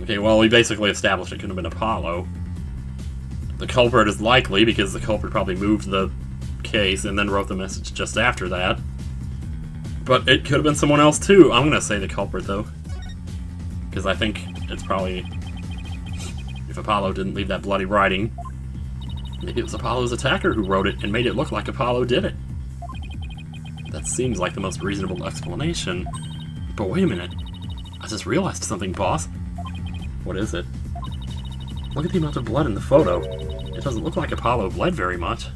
Okay, well, we basically established it could have been Apollo. The culprit is likely because the culprit probably moved the case and then wrote the message just after that. But it could have been someone else too. I'm gonna say the culprit though, because I think it's probably, if Apollo didn't leave that bloody writing, maybe it was Apollo's attacker who wrote it and made it look like Apollo did it. That seems like the most reasonable explanation. But wait a minute, I just realized something, boss. What is it? Look at the amount of blood in the photo. It doesn't look like Apollo bled very much.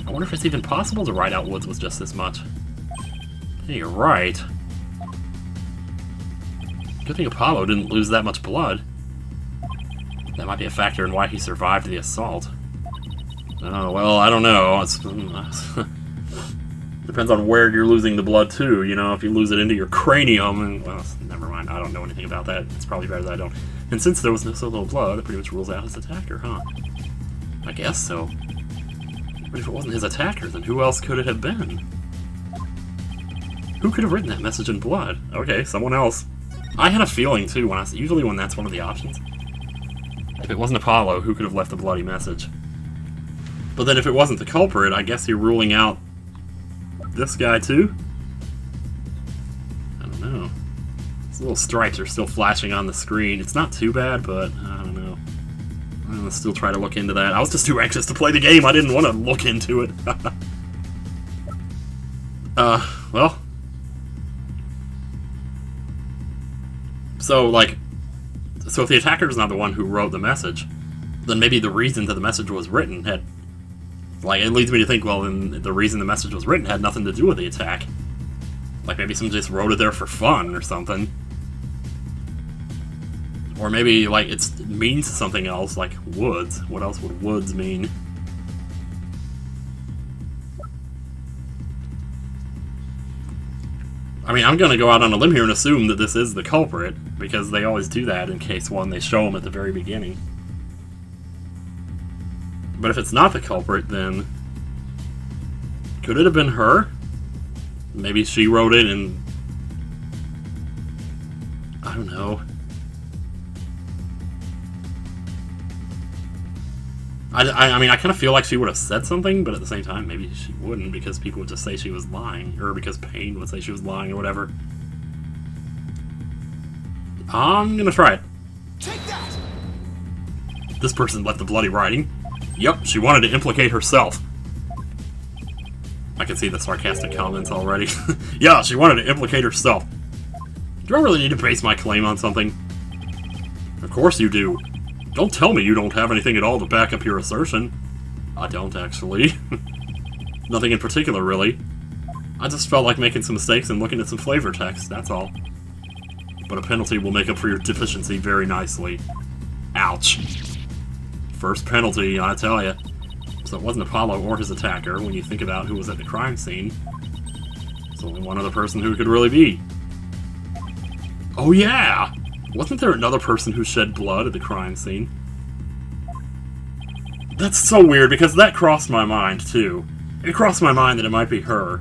I wonder if it's even possible to write out Woods with just this much. Hey, you're right. Good thing Apollo didn't lose that much blood. That might be a factor in why he survived the assault. Oh, well, I don't know. It's, depends on where you're losing the blood too, you know, if you lose it into your cranium, and, well, never mind, I don't know anything about that. It's probably better that I don't. And since there was so little blood, it pretty much rules out his attacker, huh? I guess so. But if it wasn't his attacker, then who else could it have been? Who could have written that message in blood? Okay, someone else. I had a feeling too, usually when that's one of the options. If it wasn't Apollo, who could have left a bloody message? But then if it wasn't the culprit, I guess you're ruling out this guy too? I don't know. These little stripes are still flashing on the screen. It's not too bad, but I don't know. I'm gonna still try to look into that. I was just too anxious to play the game. I didn't want to look into it. Well. So if the attacker's not the one who wrote the message, then maybe the reason that the message was written had, it leads me to think, well, then the reason the message was written had nothing to do with the attack. Like, maybe someone just wrote it there for fun or something. Or maybe, it means something else, like Woods. What else would Woods mean? I mean, I'm gonna go out on a limb here and assume that this is the culprit, because they always do that in case 1, they show him at the very beginning. But if it's not the culprit, then could it have been her? Maybe she wrote it and I don't know. I mean, I kind of feel like she would have said something, but at the same time, maybe she wouldn't, because people would just say she was lying, or because Payne would say she was lying, or whatever. I'm gonna try it. Take that! This person left the bloody writing. Yep, she wanted to implicate herself. I can see the sarcastic comments already. Yeah, she wanted to implicate herself. Do I really need to base my claim on something? Of course you do. Don't tell me you don't have anything at all to back up your assertion. I don't, actually. Nothing in particular, really. I just felt like making some mistakes and looking at some flavor text, that's all. But a penalty will make up for your deficiency very nicely. Ouch. First penalty, I tell ya. So it wasn't Apollo or his attacker when you think about who was at the crime scene. There's only one other person who it could really be. Oh yeah! Wasn't there another person who shed blood at the crime scene? That's so weird, because that crossed my mind, too. It crossed my mind that it might be her.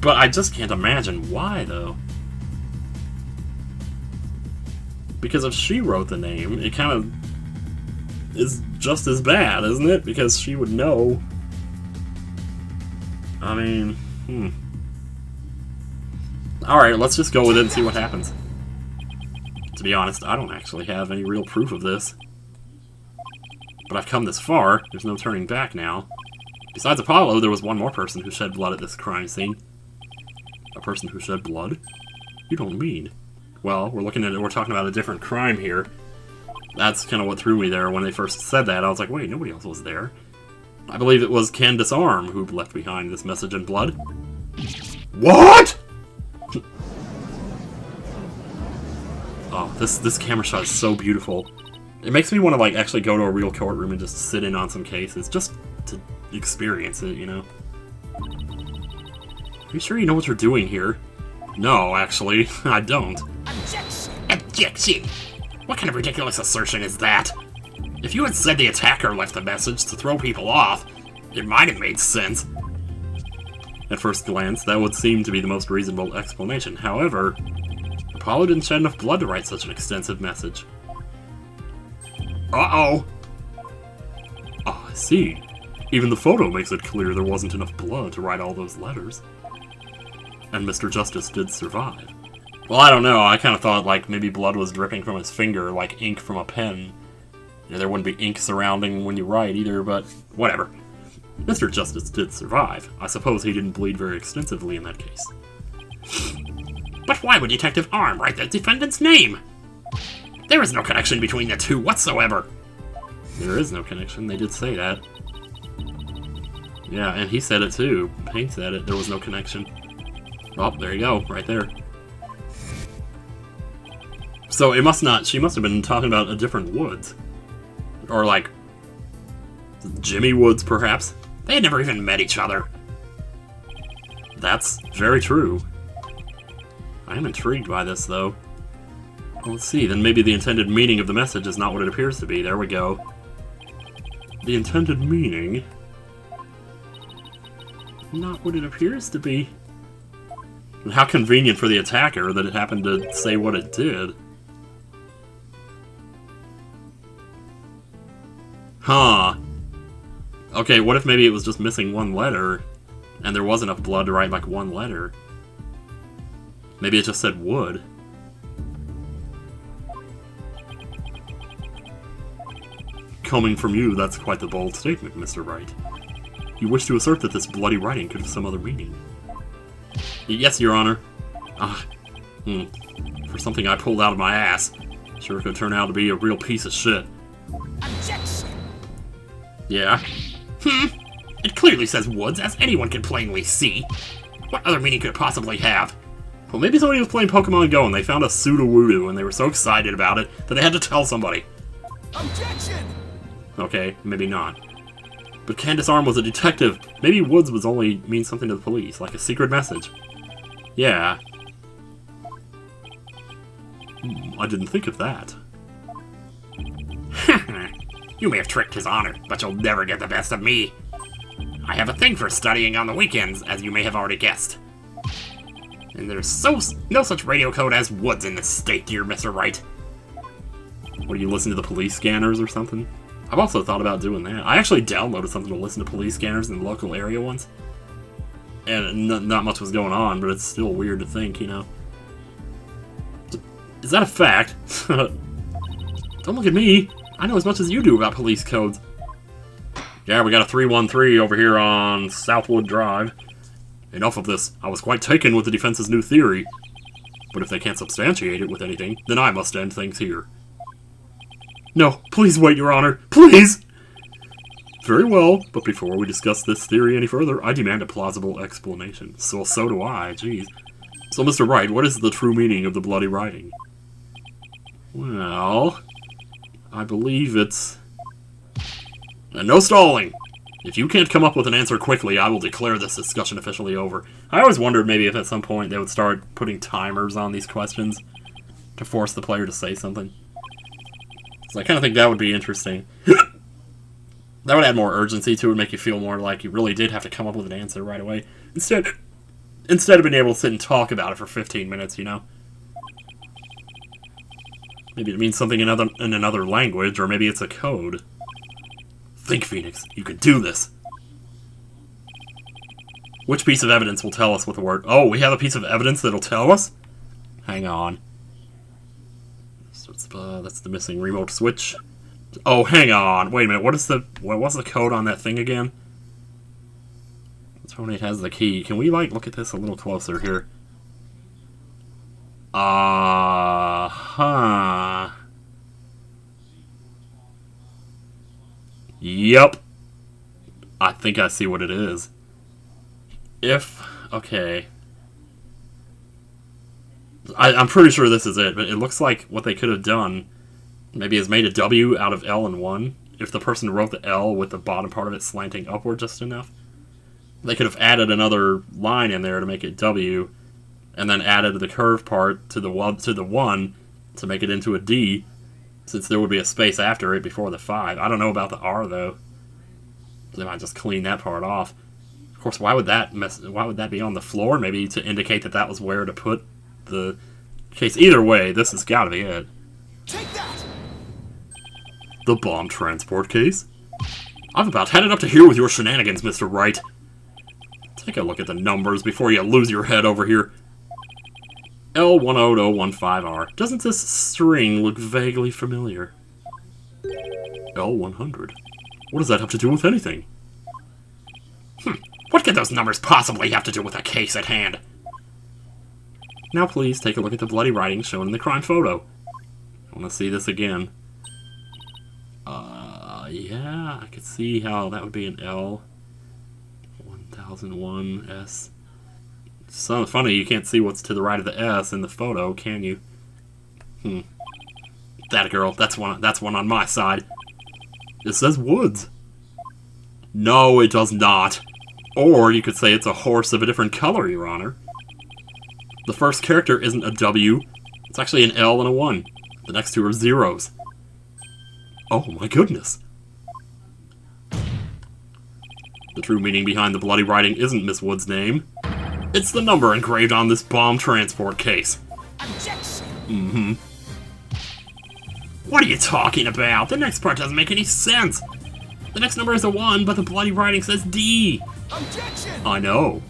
But I just can't imagine why, though. Because if she wrote the name, it kind of is just as bad, isn't it? Because she would know. I mean, Alright, let's just go with it and see what happens. To be honest, I don't actually have any real proof of this. But I've come this far, there's no turning back now. Besides Apollo, there was one more person who shed blood at this crime scene. A person who shed blood? You don't mean? Well, we're talking about a different crime here. That's kind of what threw me there when they first said that. I was like, wait, nobody else was there. I believe it was Candace Arm who left behind this message in blood. What?! Oh, this camera shot is so beautiful. It makes me want to, actually go to a real courtroom and just sit in on some cases, just to experience it, you know? Are you sure you know what you're doing here? No, actually, I don't. Objection! Objection! What kind of ridiculous assertion is that? If you had said the attacker left the message to throw people off, it might have made sense. At first glance, that would seem to be the most reasonable explanation. However, Apollo didn't shed enough blood to write such an extensive message. Uh-oh! Ah, I see. Even the photo makes it clear there wasn't enough blood to write all those letters. And Mr. Justice did survive. Well, I don't know. I kind of thought, like, maybe blood was dripping from his finger, like ink from a pen. You know, there wouldn't be ink surrounding when you write either, but whatever. Mr. Justice did survive. I suppose he didn't bleed very extensively in that case. But why would Detective Arm write the defendant's name? There is no connection between the two whatsoever. There is no connection. They did say that. Yeah, and he said it too. Payne said it. There was no connection. Oh, there you go. Right there. So it must not... She must have been talking about a different Woods. Or like... Jimmy Woods, perhaps? They had never even met each other. That's very true. I am intrigued by this, though. Well, let's see, then maybe the intended meaning of the message is not what it appears to be. There we go. The intended meaning... Not what it appears to be. And how convenient for the attacker that it happened to say what it did. Huh. Okay, what if maybe it was just missing one letter, and there was enough blood to write like one letter? Maybe it just said wood. Coming from you, that's quite the bold statement, Mr. Wright. You wish to assert that this bloody writing could have some other meaning. Yes, Your Honor. For something I pulled out of my ass. Sure could turn out to be a real piece of shit. Objection! Yeah? It clearly says Woods, as anyone can plainly see. What other meaning could it possibly have? Well, maybe somebody was playing Pokemon Go and they found a Sudowoodo and they were so excited about it that they had to tell somebody. Objection! Okay, maybe not. But Candace Arm was a detective. Maybe Woods was only means something to the police, like a secret message. Yeah. I didn't think of that. You may have tricked His Honor, but you'll never get the best of me. I have a thing for studying on the weekends, as you may have already guessed. And there's no such radio code as Woods in this state, dear Mr. Wright. What, do you listen to the police scanners or something? I've also thought about doing that. I actually downloaded something to listen to police scanners in the local area once. And not much was going on, but it's still weird to think, you know. Is that a fact? Don't look at me. I know as much as you do about police codes. Yeah, we got a 313 over here on Southwood Drive. Enough of this. I was quite taken with the defense's new theory. But if they can't substantiate it with anything, then I must end things here. No, please wait, Your Honor. Please! Very well, but before we discuss this theory any further, I demand a plausible explanation. So do I, jeez. So, Mr. Wright, what is the true meaning of the bloody writing? Well, I believe it's... And no stalling! If you can't come up with an answer quickly, I will declare this discussion officially over. I always wondered maybe if at some point they would start putting timers on these questions to force the player to say something. So I kind of think that would be interesting. That would add more urgency to it, make you feel more like you really did have to come up with an answer right away. Instead of being able to sit and talk about it for 15 minutes, you know? Maybe it means something in another language, or maybe it's a code. Think, Phoenix. You can do this. Which piece of evidence will tell us what the word... Oh, we have a piece of evidence that'll tell us? Hang on. So that's the missing remote switch. Oh, hang on. Wait a minute. What's the code on that thing again? Tony has the key. Can we, like, look at this a little closer here? Uh-huh. Yep. I think I see what it is. Okay. I'm pretty sure this is it, but it looks like what they could have done maybe is made a W out of L and 1. If the person wrote the L with the bottom part of it slanting upward just enough. They could have added another line in there to make it W, and then added the curved part to the 1 to make it into a D, since there would be a space after it before the 5. I don't know about the R, though. They might just clean that part off. Of course, why would that be on the floor? Maybe to indicate that that was where to put the Case, either way, this has got to be it. Take that! The bomb transport case? I've about had it up to here with your shenanigans, Mr. Wright. Take a look at the numbers before you lose your head over here. L10015R. Doesn't this string look vaguely familiar? L100. What does that have to do with anything? What could those numbers possibly have to do with the case at hand? Now please take a look at the bloody writing shown in the crime photo. I want to see this again. Yeah, I could see how that would be an L. 1001 S. It's so funny you can't see what's to the right of the S in the photo, can you? That girl, that's one on my side. It says Woods. No, it does not. Or you could say it's a horse of a different color, Your Honor. The first character isn't a W. It's actually an L and a 1. The next two are zeros. Oh my goodness. The true meaning behind the bloody writing isn't Miss Wood's name. It's the number engraved on this bomb transport case. Objection! What are you talking about? The next part doesn't make any sense. The next number is a 1, but the bloody writing says D. Objection! I know.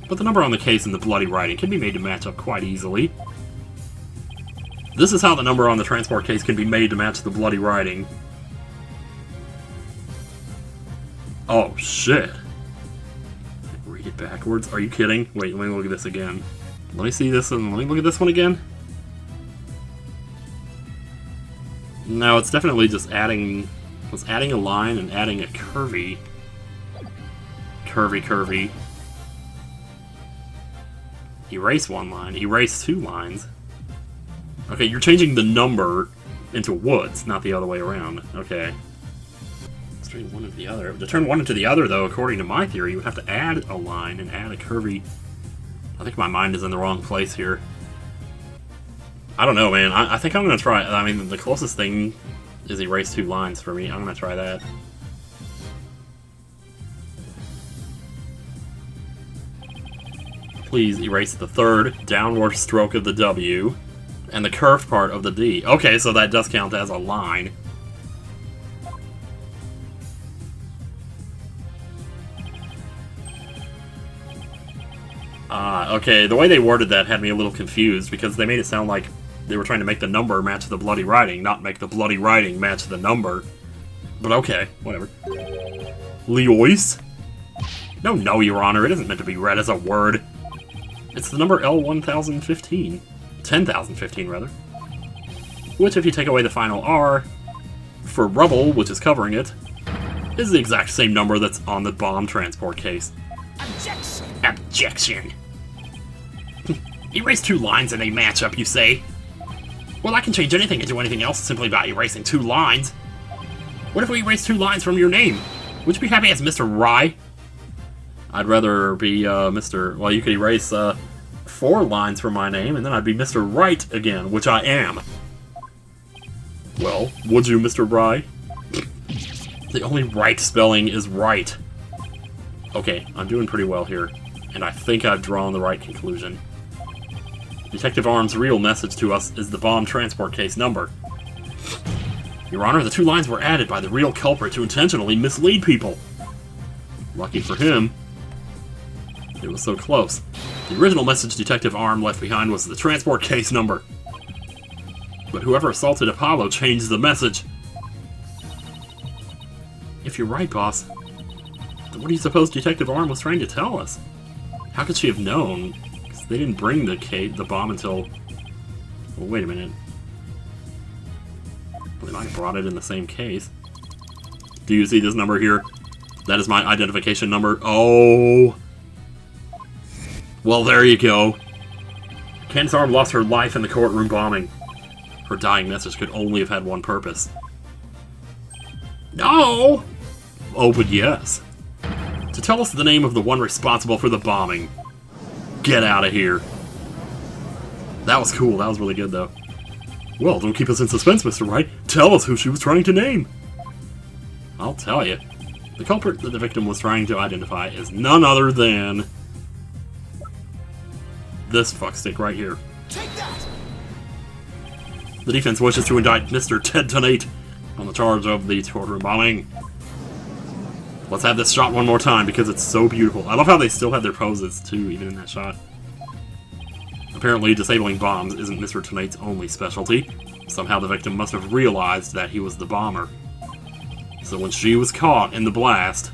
But the number on the case and the bloody writing can be made to match up quite easily. This is how the number on the transport case can be made to match the bloody writing. Oh, shit. Read it backwards? Are you kidding? Wait, let me look at this again. Let me see this and let me look at this one again. No, it's definitely just adding... It's adding a line and adding a curvy. Curvy. Erase one line. Erase two lines. Okay, you're changing the number into Woods, not the other way around. Okay. Let's turn one into the other. To turn one into the other, though, according to my theory, you would have to add a line and add a curvy... I think my mind is in the wrong place here. I don't know, man. I think I'm going to try... I mean, the closest thing is erase two lines for me. I'm going to try that. Please erase the third downward stroke of the W and the curved part of the D. Okay, so that does count as a line. Okay, the way they worded that had me a little confused because they made it sound like they were trying to make the number match the bloody writing, not make the bloody writing match the number. But okay, whatever. Leois? No, Your Honor, it isn't meant to be read as a word. It's the number L1015. 10,015, rather. Which, if you take away the final R, for rubble, which is covering it, is the exact same number that's on the bomb transport case. Objection! Objection! Erase two lines and they match up, you say? Well, I can change anything into anything else simply by erasing two lines. What if we erase two lines from your name? Would you be happy as Mr. Rye? I'd rather be, Mr... Well, you could erase, 4 lines from my name, and then I'd be Mr. Wright again, which I am. Well, would you, Mr. Rye? The only right spelling is right. Okay, I'm doing pretty well here, and I think I've drawn the right conclusion. Detective Arm's real message to us is the bomb transport case number. Your Honor, the 2 lines were added by the real culprit to intentionally mislead people. Lucky for him, it was so close. The original message Detective Arm left behind was the transport case number. But whoever assaulted Apollo changed the message. If you're right, boss, then what do you suppose Detective Arm was trying to tell us? How could she have known? Because they didn't bring the bomb until... Well, wait a minute. They might have brought it in the same case. Do you see this number here? That is my identification number. Oh! Well, there you go. Candace Arm lost her life in the courtroom bombing. Her dying message could only have had one purpose. No! Oh, but yes. To tell us the name of the one responsible for the bombing. Get out of here. That was cool. That was really good, though. Well, don't keep us in suspense, Mr. Wright. Tell us who she was trying to name. I'll tell you. The culprit that the victim was trying to identify is none other than... this fuckstick right here. The defense wishes to indict Mr. Tonate on the charge of the courtroom bombing. Let's have this shot one more time because it's so beautiful. I love how they still have their poses, too, even in that shot. Apparently, disabling bombs isn't Mr. Tonate's only specialty. Somehow the victim must have realized that he was the bomber. So when she was caught in the blast,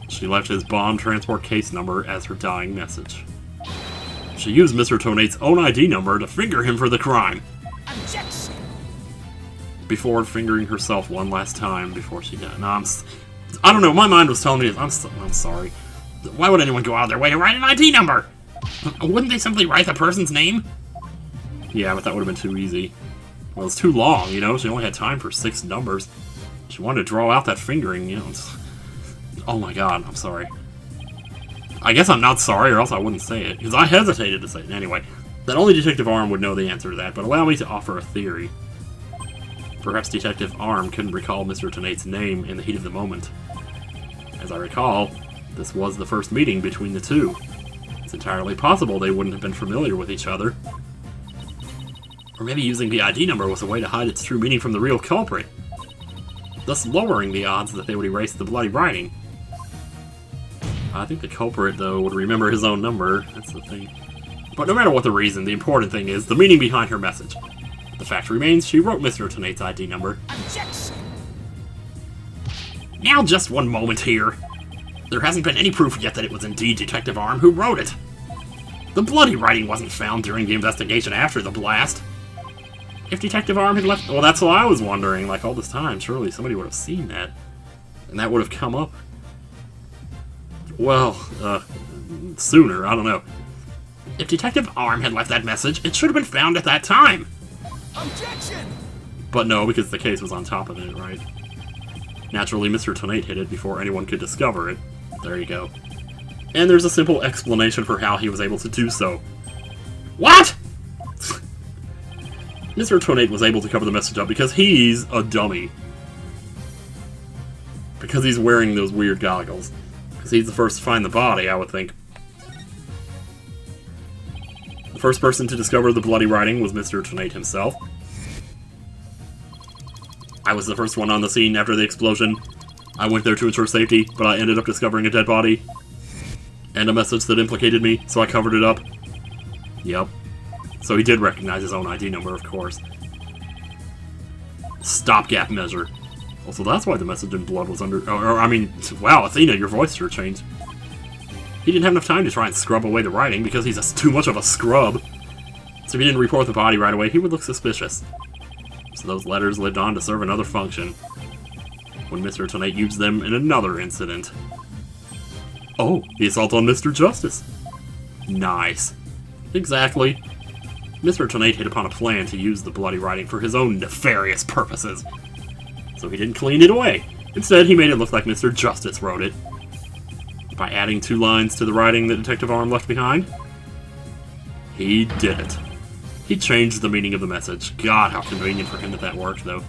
she left his bomb transport case number as her dying message. She used Mr. Tonate's own ID number to finger him for the crime. Objection. Before fingering herself one last time before she died. No, I don't know, my mind was telling me, I'm sorry. Why would anyone go out of their way to write an ID number? Wouldn't they simply write the person's name? Yeah, but that would have been too easy. Well, it's too long, you know? She only had time for 6 numbers. She wanted to draw out that fingering, you know? Oh my god, I'm sorry. I guess I'm not sorry, or else I wouldn't say it, because I hesitated to say it. Anyway, that only Detective Arm would know the answer to that, but allow me to offer a theory. Perhaps Detective Arm couldn't recall Mr. Tonate's name in the heat of the moment. As I recall, this was the first meeting between the two. It's entirely possible they wouldn't have been familiar with each other. Or maybe using the ID number was a way to hide its true meaning from the real culprit, thus lowering the odds that they would erase the bloody writing. I think the culprit, though, would remember his own number. That's the thing. But no matter what the reason, the important thing is the meaning behind her message. The fact remains, she wrote Mr. Tonate's ID number. Objection. Now just one moment here. There hasn't been any proof yet that it was indeed Detective Arm who wrote it. The bloody writing wasn't found during the investigation after the blast. If Detective Arm had left... Well, that's what I was wondering, like, all this time. Surely somebody would have seen that. And that would have come up. Well, sooner, I don't know. If Detective Arm had left that message, it should have been found at that time. Objection! But no, because the case was on top of it, right? Naturally, Mr. Tonate hid it before anyone could discover it. There you go. And there's a simple explanation for how he was able to do so. What?! Mr. Tonate was able to cover the message up because he's a dummy. Because he's wearing those weird goggles. Because he's the first to find the body, I would think. The first person to discover the bloody writing was Mr. Tonate himself. I was the first one on the scene after the explosion. I went there to ensure safety, but I ended up discovering a dead body. And a message that implicated me, so I covered it up. Yep. So he did recognize his own ID number, of course. Stopgap measure. Also, that's why the message in blood was under... I mean, wow, Athena, your voice sure changed. He didn't have enough time to try and scrub away the writing because he's too much of a scrub. So if he didn't report the body right away, he would look suspicious. So those letters lived on to serve another function, when Mr. Tonate used them in another incident. Oh, the assault on Mr. Justice. Nice. Exactly. Mr. Tonate hit upon a plan to use the bloody writing for his own nefarious purposes. So he didn't clean it away. Instead, he made it look like Mr. Justice wrote it. By adding 2 lines to the writing that Detective Arm left behind. He did it. He changed the meaning of the message. God, how convenient for him that worked, though.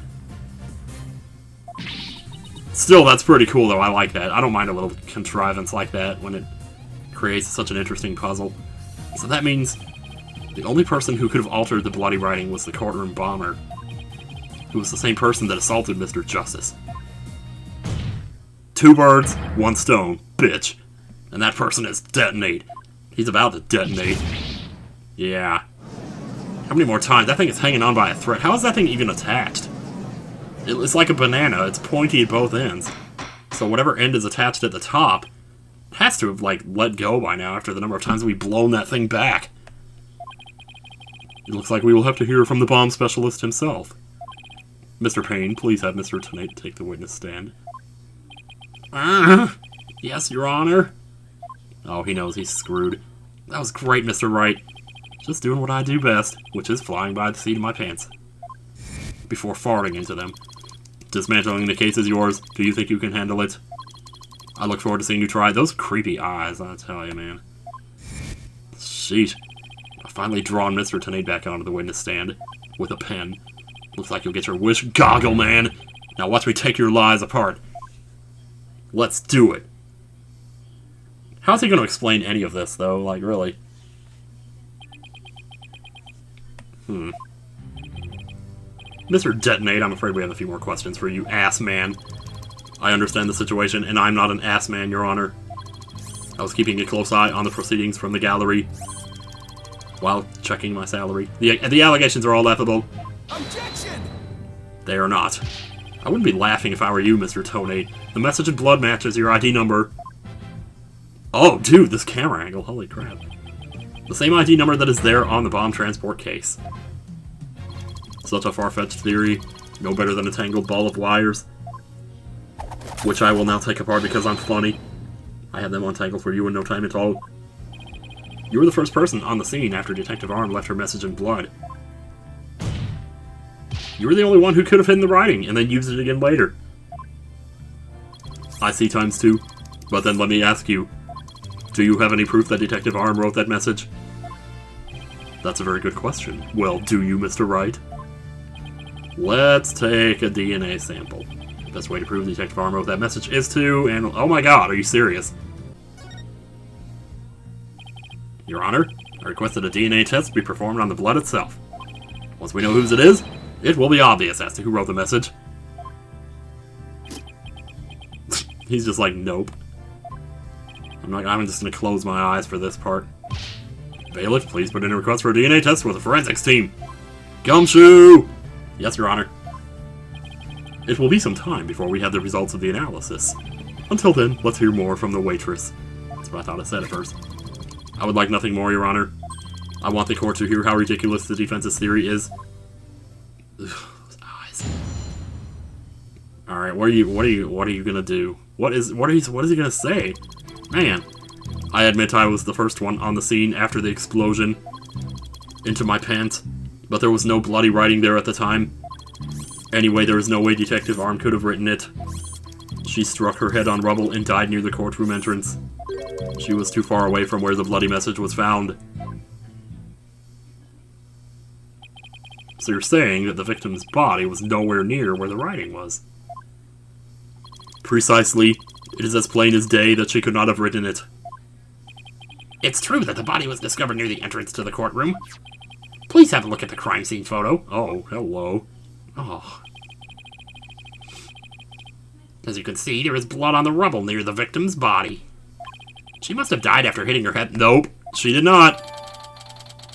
Still, that's pretty cool, though. I like that. I don't mind a little contrivance like that when it creates such an interesting puzzle. So that means the only person who could have altered the bloody writing was the courtroom bomber, who was the same person that assaulted Mr. Justice. 2 birds, 1 stone, bitch. And that person is Detonate. He's about to detonate. Yeah. How many more times? That thing is hanging on by a thread. How is that thing even attached? It's like a banana. It's pointy at both ends. So whatever end is attached at the top has to have, like, let go by now after the number of times we've blown that thing back. It looks like we will have to hear from the bomb specialist himself. Mr. Payne, please have Mr. Tonate take the witness stand. Yes, Your Honor. Oh, he knows he's screwed. That was great, Mr. Wright. Just doing what I do best, which is flying by the seat of my pants. Before farting into them. Dismantling the case is yours. Do you think you can handle it? I look forward to seeing you try. Those creepy eyes, I tell you, man. Sheesh. I've finally drawn Mr. Tonate back onto the witness stand. With a pen. Looks like you'll get your wish, Goggle Man! Now watch me take your lies apart. Let's do it. How's he going to explain any of this, though? Like, really? Mr. Detonate, I'm afraid we have a few more questions for you, ass man. I understand the situation, and I'm not an ass man, Your Honor. I was keeping a close eye on the proceedings from the gallery while checking my salary. The allegations are all laughable. Objection! They are not. I wouldn't be laughing if I were you, Mr. Tonate. The message in blood matches your ID number. Oh, dude, this camera angle, holy crap. The same ID number that is there on the bomb transport case. Such a far-fetched theory, no better than a tangled ball of wires, which I will now take apart because I'm funny. I had them untangled for you in no time at all. You were the first person on the scene after Detective Arm left her message in blood. You were the only one who could have hidden the writing and then used it again later. I see times two, but then let me ask you, do you have any proof that Detective Arm wrote that message? That's a very good question. Well, do you, Mr. Wright? Let's take a DNA sample. The best way to prove Detective Arm wrote that message is to, and oh my god, are you serious? Your Honor, I request that a DNA test be performed on the blood itself. Once we know whose it is, it will be obvious as to who wrote the message. He's just like, nope. I'm just gonna close my eyes for this part. Bailiff, please put in a request for a DNA test with the forensics team. Gumshoe! Yes, Your Honor. It will be some time before we have the results of the analysis. Until then, let's hear more from the waitress. That's what I thought I said at first. I would like nothing more, Your Honor. I want the court to hear how ridiculous the defense's theory is. Ugh, those eyes. All right, what are you gonna do? What is he gonna say? Man, I admit I was the first one on the scene after the explosion into my pants, but there was no bloody writing there at the time. Anyway, there is no way Detective Arm could have written it. She struck her head on rubble and died near the courtroom entrance. She was too far away from where the bloody message was found. So you're saying that the victim's body was nowhere near where the writing was? Precisely. It is as plain as day that she could not have written it. It's true that the body was discovered near the entrance to the courtroom. Please have a look at the crime scene photo. Oh, hello. Oh. As you can see, there is blood on the rubble near the victim's body. She must have died after hitting her head. Nope, she did not.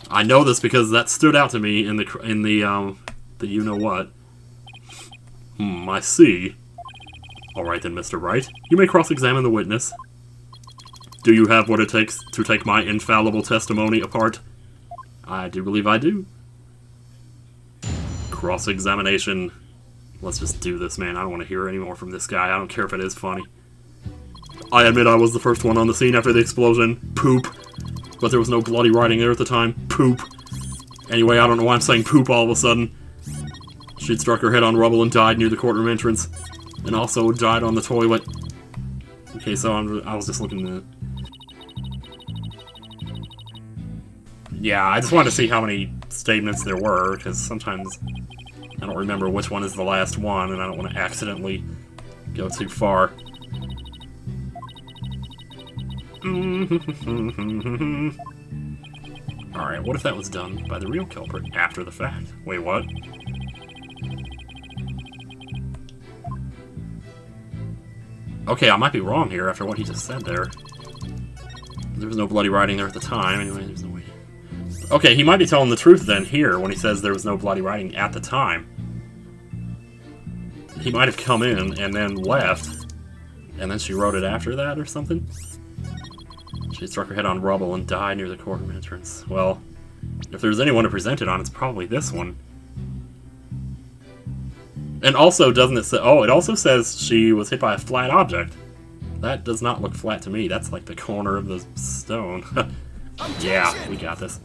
I know this because that stood out to me in the you know what. I see. All right then, Mr. Wright. You may cross-examine the witness. Do you have what it takes to take my infallible testimony apart? I do believe I do. Cross-examination. Let's just do this, man. I don't want to hear any more from this guy. I don't care if it is funny. I admit I was the first one on the scene after the explosion. Poop. But there was no bloody writing there at the time. Poop. Anyway, I don't know why I'm saying poop all of a sudden. She'd struck her head on rubble and died near the courtroom entrance. And also died on the toilet. Okay, so I was just looking at... Yeah, I just wanted to see how many statements there were, because sometimes I don't remember which one is the last one, and I don't want to accidentally go too far. Alright, what if that was done by the real culprit after the fact? Wait, what? Okay, I might be wrong here after what he just said there. There was no bloody writing there at the time, anyway, there's no way. Okay, he might be telling the truth then here when he says there was no bloody writing at the time. He might have come in and then left, and then she wrote it after that or something? She struck her head on rubble and died near the courtroom entrance. Well, if there's anyone to present it on, it's probably this one. And also, doesn't it say... Oh, it also says she was hit by a flat object. That does not look flat to me. That's like the corner of the stone. Yeah, we got this.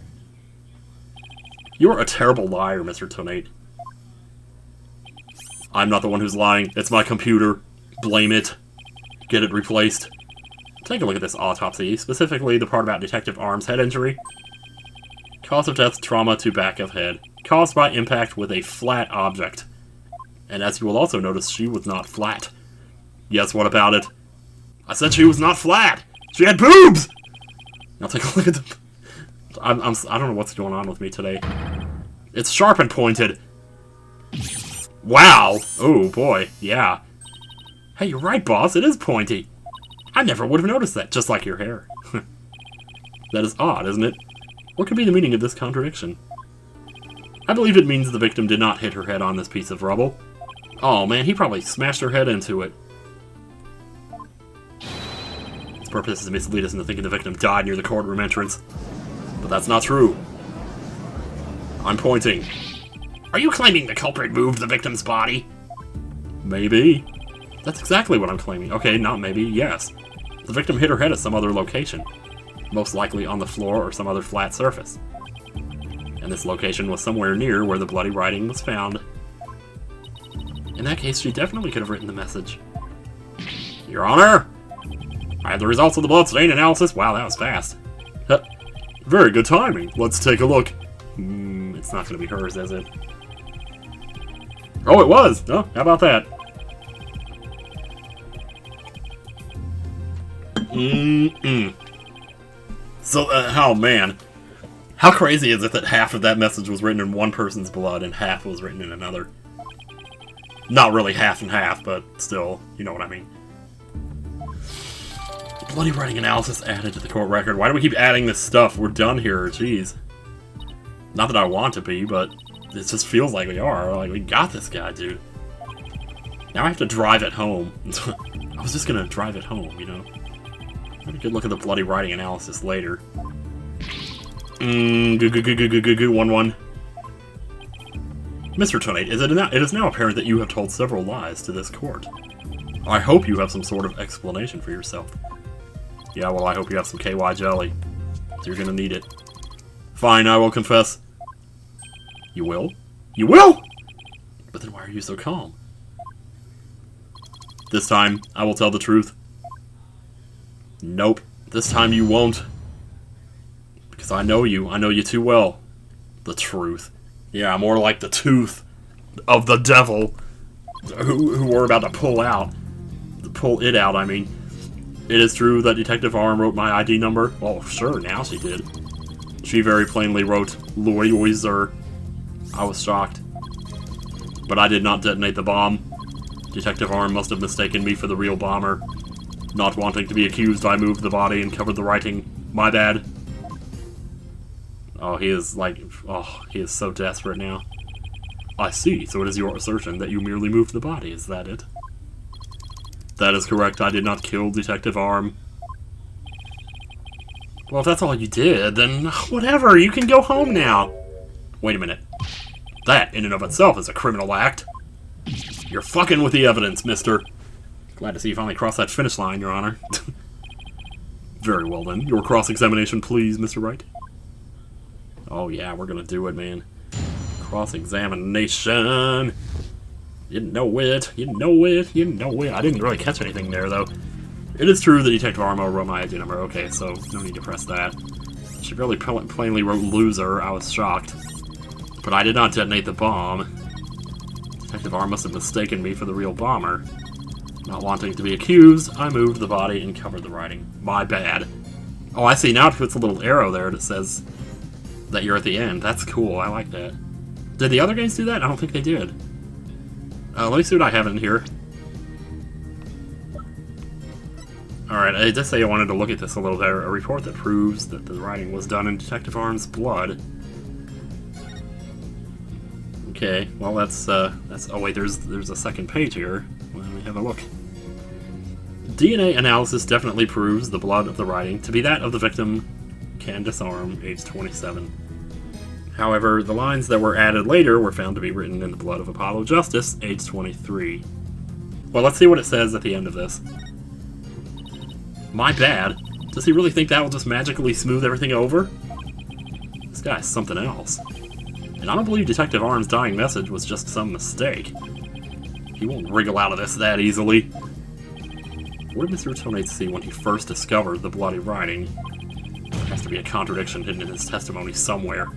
You're a terrible liar, Mr. Tonate. I'm not the one who's lying. It's my computer. Blame it. Get it replaced. Take a look at this autopsy, specifically the part about Detective Arm's head injury. Cause of death, trauma to back of head. Caused by impact with a flat object. And as you will also notice, she was not flat. Yes, what about it? I said she was not flat! She had boobs! Now take a look at the... I don't know what's going on with me today. It's sharp and pointed. Wow! Oh boy, yeah. Hey, you're right, boss, it is pointy. I never would have noticed that, just like your hair. That is odd, isn't it? What could be the meaning of this contradiction? I believe it means the victim did not hit her head on this piece of rubble. Oh man, he probably smashed her head into it. Its purpose is to mislead us into thinking the victim died near the courtroom entrance. But that's not true. I'm pointing. Are you claiming the culprit moved the victim's body? Maybe. That's exactly what I'm claiming. Okay, not maybe, yes. The victim hit her head at some other location. Most likely on the floor or some other flat surface. And this location was somewhere near where the bloody writing was found. In that case, she definitely could have written the message. Your Honor! I have the results of the bloodstain analysis. Wow, that was fast. Very good timing. Let's take a look. It's not going to be hers, is it? Oh, it was! Oh, how about that? So, oh man. How crazy is it that half of that message was written in one person's blood and half was written in another? Not really half and half, but still, you know what I mean. Bloody writing analysis added to the court record. Why do we keep adding this stuff? We're done here, jeez. Not that I want to be, but it just feels like we are. Like, we got this guy, dude. Now I have to drive it home. I was just gonna drive it home, you know? Have a good look at the bloody writing analysis later. Goo 1-1. Mr. Tonate, it is now apparent that you have told several lies to this court. I hope you have some sort of explanation for yourself. Yeah, well, I hope you have some KY jelly. You're gonna need it. Fine, I will confess. You will? You will?! But then why are you so calm? This time, I will tell the truth. Nope. This time you won't. Because I know you. I know you too well. The truth. Yeah, more like the tooth of the devil who we're about to pull out. Pull it out, I mean. It is true that Detective Arm wrote my ID number. Well, sure, now she did. She very plainly wrote Loiser. I was shocked. But I did not detonate the bomb. Detective Arm must have mistaken me for the real bomber. Not wanting to be accused, I moved the body and covered the writing. My bad. Oh, he is like... Oh, he is so desperate now. I see, so it is your assertion that you merely moved the body, is that it? That is correct, I did not kill Detective Arm. Well, if that's all you did, then whatever, you can go home now. Wait a minute. That, in and of itself, is a criminal act. You're fucking with the evidence, mister. Glad to see you finally crossed that finish line, Your Honor. Very well, then. Your cross-examination, please, Mr. Wright. Oh, yeah, we're gonna do it, man. Cross-examination. You know it. You know it. You know it. I didn't really catch anything there, though. It is true that Detective Armo wrote my ID number. Okay, so no need to press that. She really plainly wrote loser. I was shocked. But I did not detonate the bomb. Detective Arm must have mistaken me for the real bomber. Not wanting to be accused, I moved the body and covered the writing. My bad. Oh, I see. Now it puts a little arrow there that says that you're at the end. That's cool. I like that. Did the other games do that? I don't think they did. Let me see what I have in here. Alright, I did say I wanted to look at this a little bit. A report that proves that the writing was done in Detective Arm's blood. Okay, well that's oh wait, there's a second page here. Let me have a look. DNA analysis definitely proves the blood of the writing to be that of the victim, Candace Arm, age 27. However, the lines that were added later were found to be written in the blood of Apollo Justice, age 23. Well, let's see what it says at the end of this. My bad. Does he really think that will just magically smooth everything over? This guy's something else. And I don't believe Detective Arm's dying message was just some mistake. He won't wriggle out of this that easily. What did Mr. Tonate see when he first discovered the bloody writing? There has to be a contradiction hidden in his testimony somewhere.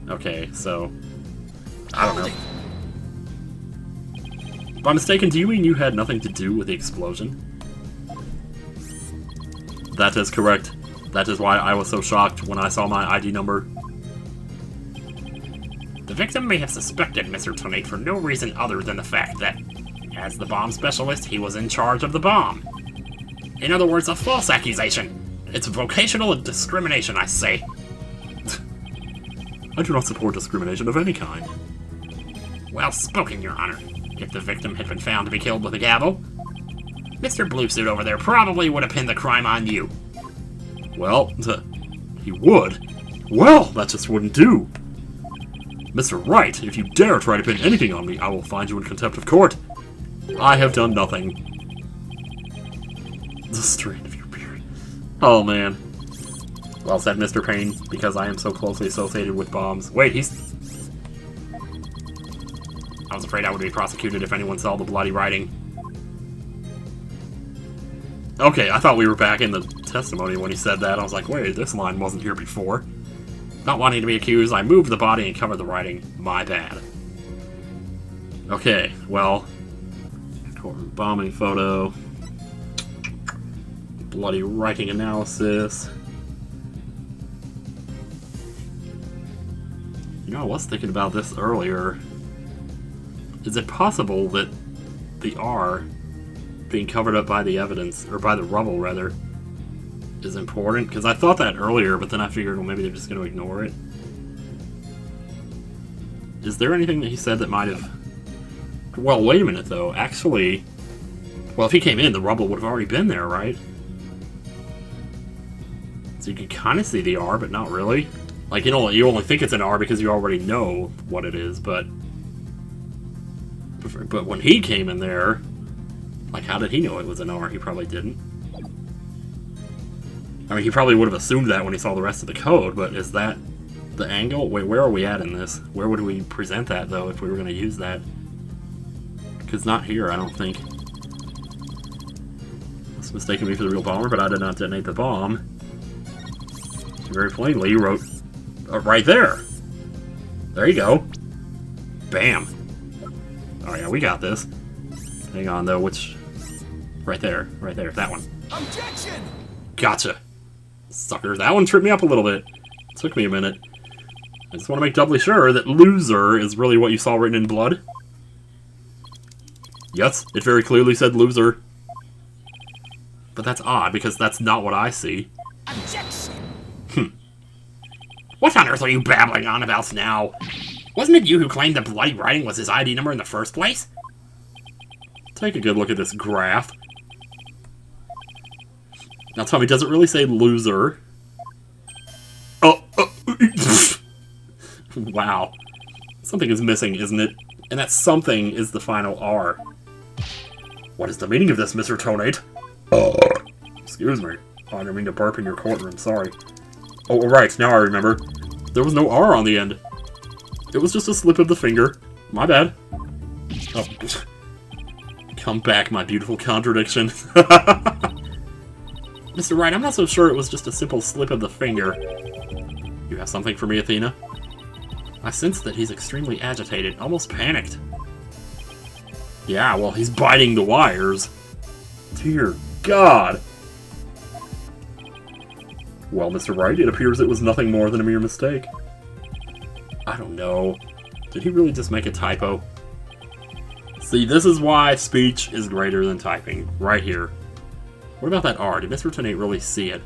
Okay, so... I don't know. If I'm mistaken, do you mean you had nothing to do with the explosion? That is correct. That is why I was so shocked when I saw my ID number. The victim may have suspected Mr. Tonate for no reason other than the fact that, as the bomb specialist, he was in charge of the bomb. In other words, a false accusation. It's vocational discrimination, I say. I do not support discrimination of any kind. Well spoken, Your Honor. If the victim had been found to be killed with a gavel, Mr. Bluesuit over there probably would have pinned the crime on you. Well, he would. Well, that just wouldn't do. Mr. Wright, if you dare try to pin anything on me, I will find you in contempt of court. I have done nothing. The strain of your beard. Oh, man. Well said, Mr. Payne, because I am so closely associated with bombs. Wait, he's... I was afraid I would be prosecuted if anyone saw the bloody writing. Okay, I thought we were back in the testimony when he said that. I was like, wait, this line wasn't here before. Not wanting to be accused, I moved the body and covered the writing. My bad. Okay, well... bombing photo. Bloody writing analysis. You know, I was thinking about this earlier. Is it possible that the R being covered up by the evidence, or by the rubble rather, is important? Because I thought that earlier, but then I figured, well, maybe they're just going to ignore it. Is there anything that he said that might have... Well, wait a minute, though. Actually, well, if he came in, the rubble would have already been there, right? So you can kind of see the R, but not really. Like, you only think it's an R because you already know what it is, but when he came in there, like, how did he know it was an R? He probably didn't. I mean, he probably would have assumed that when he saw the rest of the code, but is that the angle? Wait, where are we at in this? Where would we present that, though, if we were going to use that? Because not here, I don't think. It's mistaken me for the real bomber, but I did not detonate the bomb. Very plainly, you wrote right there. There you go. Bam. Oh yeah, we got this. Hang on, though, which... Right there, that one. Objection! Gotcha. Sucker, that one tripped me up a little bit. Took me a minute. I just want to make doubly sure that loser is really what you saw written in blood. Yes, it very clearly said loser. But that's odd, because that's not what I see. Objection! What on earth are you babbling on about now? Wasn't it you who claimed the bloody writing was his ID number in the first place? Take a good look at this graph. Now tell me, does it really say loser? Oh, wow. Something is missing, isn't it? And that something is the final R. What is the meaning of this, Mr. Tonate? Excuse me. Oh, I didn't mean to burp in your courtroom, sorry. Oh, right, now I remember. There was no R on the end. It was just a slip of the finger. My bad. Oh. Come back, my beautiful contradiction. Mr. Wright, I'm not so sure it was just a simple slip of the finger. You have something for me, Athena? I sense that he's extremely agitated, almost panicked. Yeah, well, he's biting the wires. Dear God. Well, Mr. Wright, it appears it was nothing more than a mere mistake. I don't know. Did he really just make a typo? See, this is why speech is greater than typing. Right here. What about that R? Did Mr. Tonate really see it?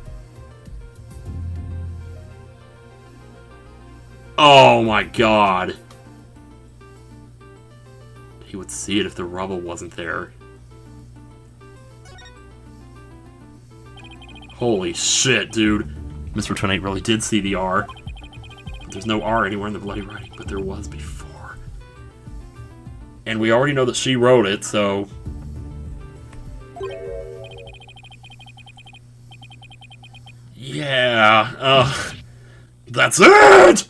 Oh my God. He would see it if the rubble wasn't there. Holy shit, dude. Mr. Tonate really did see the R. There's no R anywhere in the bloody writing, but there was before. And we already know that she wrote it, so... Yeah, that's it!